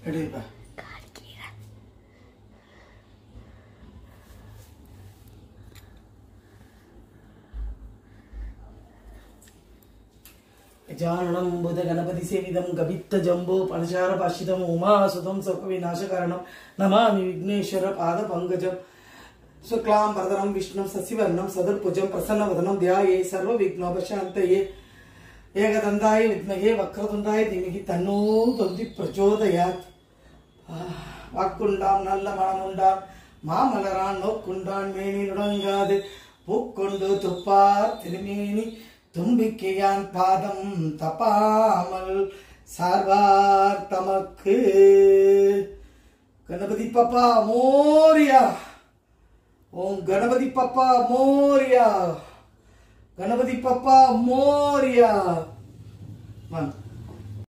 எடுப்பா जाननं बुध गणपति सेविदं गवित्त जंबो पणचार पाशिदं उमासुतं सर्वविनाशकारणं नमामि विघ्नेश्वर पाद पंकजं शुक्लां वरदनं विष्णुं शशिवर्णं सदर्भुजं प्रसन्नवदनं ध्याये सर्वविघ्नोपशान्तये ஏகதந்தாய வித்மகே வக்ரதுண்டாய தீமகி தன்னோ தொந்தி பிரச்சோதயாத். வாக்குண்டாம் நல்ல மனமுண்டாம் மாமலரான் நோக்குண்டான் மேனி நுடங்காது பூக்கொண்டு துப்பார் திருமேனி தும்பிக்கையான் பாதம் தப்பாமல் சார்வார் தமக்கு. கணபதி பப்பா மோரியா. ஓம் கணபதி பப்பா மோரியா. गणपति पप्पा मोरिया।